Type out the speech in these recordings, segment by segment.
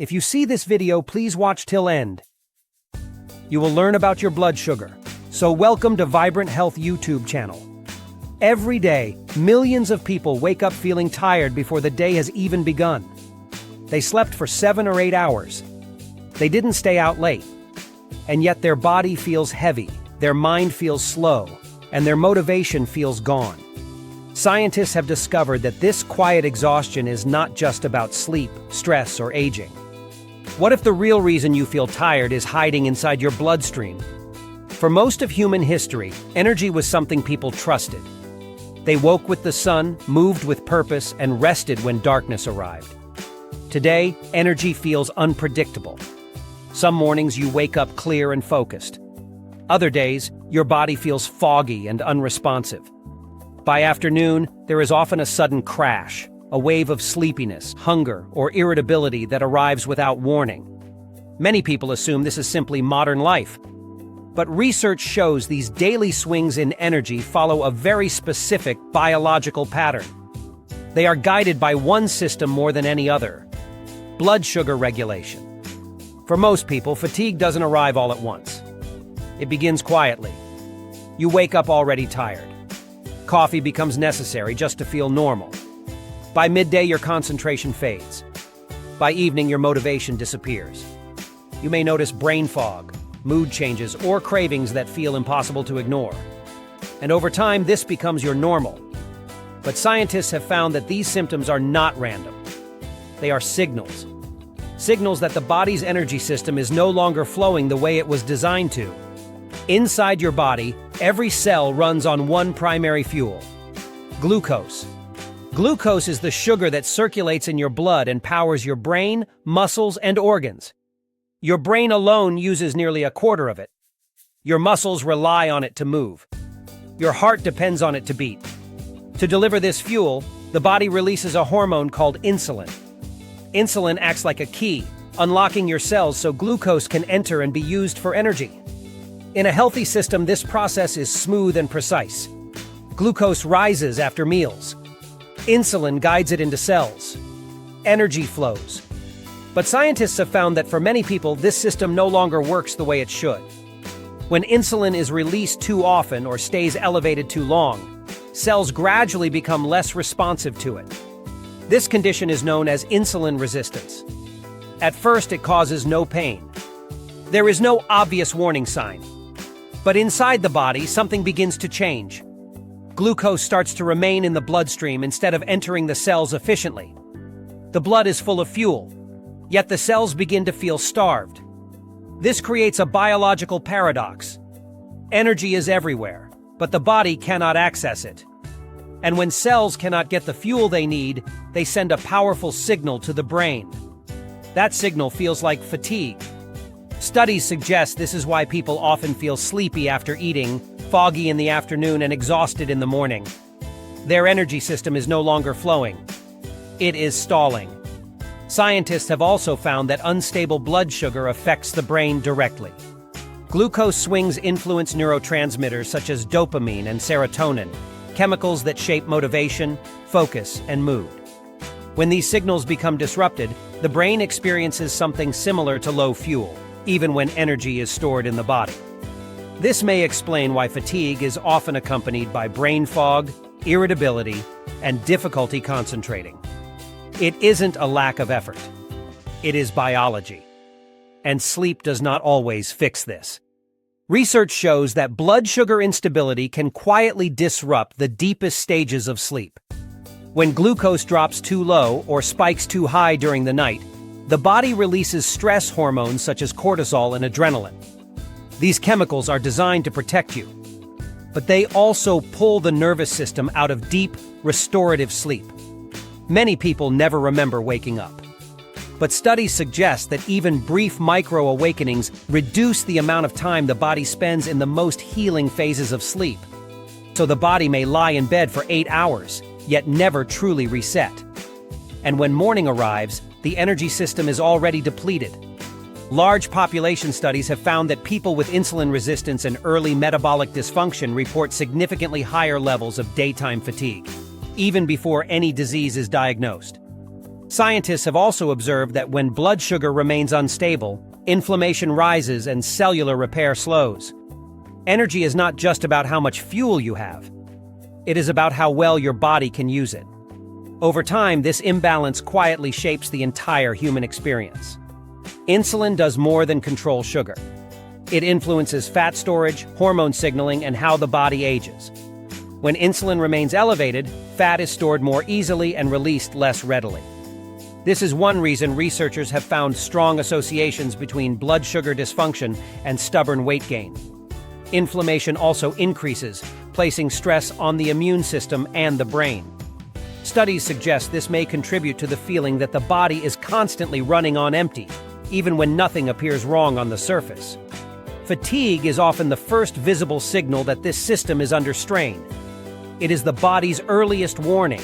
If you see this video, please watch till end. You will learn about your blood sugar. So welcome to Vibrant Health YouTube channel. Every day, millions of people wake up feeling tired before the day has even begun. They slept for 7 or 8 hours. They didn't stay out late. And yet their body feels heavy, their mind feels slow, and their motivation feels gone. Scientists have discovered that this quiet exhaustion is not just about sleep, stress, or aging. What if the real reason you feel tired is hiding inside your bloodstream? For most of human history, energy was something people trusted. They woke with the sun, moved with purpose, and rested when darkness arrived. Today, energy feels unpredictable. Some mornings you wake up clear and focused. Other days, your body feels foggy and unresponsive. By afternoon, there is often a sudden crash, a wave of sleepiness, hunger, or irritability that arrives without warning. Many people assume this is simply modern life. But research shows these daily swings in energy follow a very specific biological pattern. They are guided by one system more than any other: blood sugar regulation. For most people, fatigue doesn't arrive all at once. It begins quietly. You wake up already tired. Coffee becomes necessary just to feel normal. By midday, your concentration fades. By evening, your motivation disappears. You may notice brain fog, mood changes, or cravings that feel impossible to ignore. And over time, this becomes your normal. But scientists have found that these symptoms are not random. They are signals. Signals that the body's energy system is no longer flowing the way it was designed to. Inside your body, every cell runs on one primary fuel: glucose. Glucose is the sugar that circulates in your blood and powers your brain, muscles, and organs. Your brain alone uses nearly a quarter of it. Your muscles rely on it to move. Your heart depends on it to beat. To deliver this fuel, the body releases a hormone called insulin. Insulin acts like a key, unlocking your cells so glucose can enter and be used for energy. In a healthy system, this process is smooth and precise. Glucose rises after meals. Insulin guides it into cells. Energy flows. But scientists have found that for many people, this system no longer works the way it should. When insulin is released too often or stays elevated too long, cells gradually become less responsive to it. This condition is known as insulin resistance. At first, it causes no pain. There is no obvious warning sign. But inside the body, something begins to change. Glucose starts to remain in the bloodstream instead of entering the cells efficiently. The blood is full of fuel, yet the cells begin to feel starved. This creates a biological paradox. Energy is everywhere, but the body cannot access it. And when cells cannot get the fuel they need, they send a powerful signal to the brain. That signal feels like fatigue. Studies suggest this is why people often feel sleepy after eating, foggy in the afternoon, and exhausted in the morning. Their energy system is no longer flowing. It is stalling. Scientists have also found that unstable blood sugar affects the brain directly. Glucose swings influence neurotransmitters such as dopamine and serotonin, chemicals that shape motivation, focus, and mood. When these signals become disrupted, the brain experiences something similar to low fuel, even when energy is stored in the body. This may explain why fatigue is often accompanied by brain fog, irritability, and difficulty concentrating. It isn't a lack of effort. It is biology. And sleep does not always fix this. Research shows that blood sugar instability can quietly disrupt the deepest stages of sleep. When glucose drops too low or spikes too high during the night, the body releases stress hormones such as cortisol and adrenaline. These chemicals are designed to protect you, but they also pull the nervous system out of deep, restorative sleep. Many people never remember waking up. But studies suggest that even brief micro-awakenings reduce the amount of time the body spends in the most healing phases of sleep. So the body may lie in bed for 8 hours, yet never truly reset. And when morning arrives, the energy system is already depleted. Large population studies have found that people with insulin resistance and early metabolic dysfunction report significantly higher levels of daytime fatigue, even before any disease is diagnosed. Scientists have also observed that when blood sugar remains unstable, inflammation rises and cellular repair slows. Energy is not just about how much fuel you have. It is about how well your body can use it. Over time, this imbalance quietly shapes the entire human experience. Insulin does more than control sugar. It influences fat storage, hormone signaling, and how the body ages. When insulin remains elevated, fat is stored more easily and released less readily. This is one reason researchers have found strong associations between blood sugar dysfunction and stubborn weight gain. Inflammation also increases, placing stress on the immune system and the brain. Studies suggest this may contribute to the feeling that the body is constantly running on empty, even when nothing appears wrong on the surface. Fatigue is often the first visible signal that this system is under strain. It is the body's earliest warning.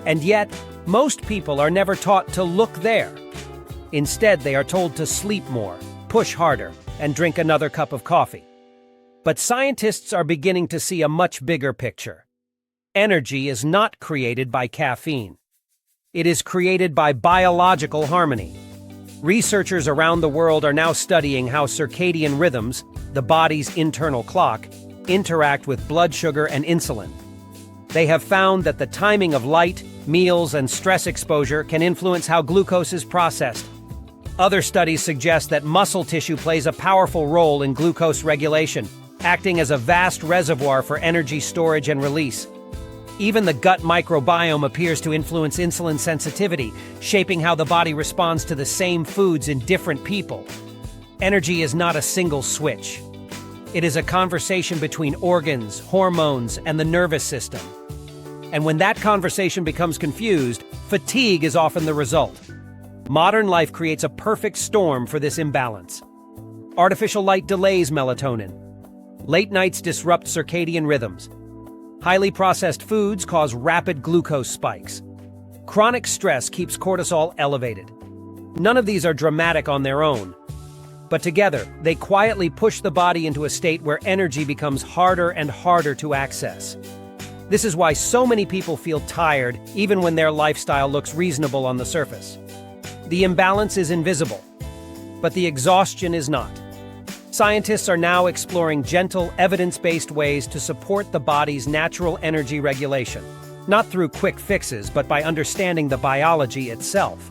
And yet, most people are never taught to look there. Instead, they are told to sleep more, push harder, and drink another cup of coffee. But scientists are beginning to see a much bigger picture. Energy is not created by caffeine. It is created by biological harmony. Researchers around the world are now studying how circadian rhythms, the body's internal clock, interact with blood sugar and insulin. They have found that the timing of light, meals, and stress exposure can influence how glucose is processed. Other studies suggest that muscle tissue plays a powerful role in glucose regulation, acting as a vast reservoir for energy storage and release. Even the gut microbiome appears to influence insulin sensitivity, shaping how the body responds to the same foods in different people. Energy is not a single switch. It is a conversation between organs, hormones, and the nervous system. And when that conversation becomes confused, fatigue is often the result. Modern life creates a perfect storm for this imbalance. Artificial light delays melatonin. Late nights disrupt circadian rhythms. Highly processed foods cause rapid glucose spikes. Chronic stress keeps cortisol elevated. None of these are dramatic on their own, but together, they quietly push the body into a state where energy becomes harder and harder to access. This is why so many people feel tired, even when their lifestyle looks reasonable on the surface. The imbalance is invisible, but the exhaustion is not. Scientists are now exploring gentle, evidence-based ways to support the body's natural energy regulation, not through quick fixes, but by understanding the biology itself.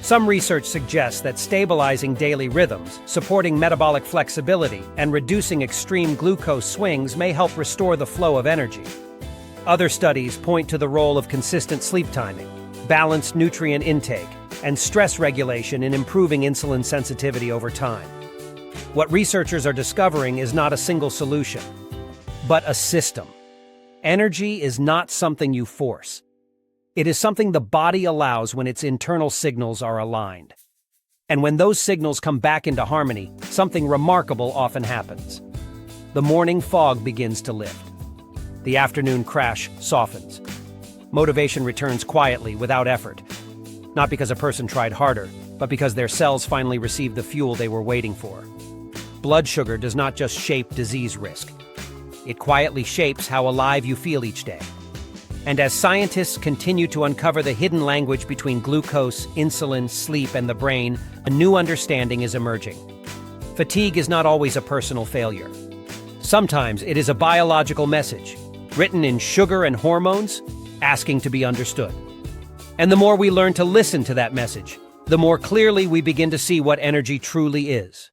Some research suggests that stabilizing daily rhythms, supporting metabolic flexibility, and reducing extreme glucose swings may help restore the flow of energy. Other studies point to the role of consistent sleep timing, balanced nutrient intake, and stress regulation in improving insulin sensitivity over time. What researchers are discovering is not a single solution, but a system. Energy is not something you force. It is something the body allows when its internal signals are aligned. And when those signals come back into harmony, something remarkable often happens. The morning fog begins to lift. The afternoon crash softens. Motivation returns quietly, without effort. Not because a person tried harder, but because their cells finally received the fuel they were waiting for. Blood sugar does not just shape disease risk. It quietly shapes how alive you feel each day. And as scientists continue to uncover the hidden language between glucose, insulin, sleep, and the brain, a new understanding is emerging. Fatigue is not always a personal failure. Sometimes it is a biological message, written in sugar and hormones, asking to be understood. And the more we learn to listen to that message, the more clearly we begin to see what energy truly is.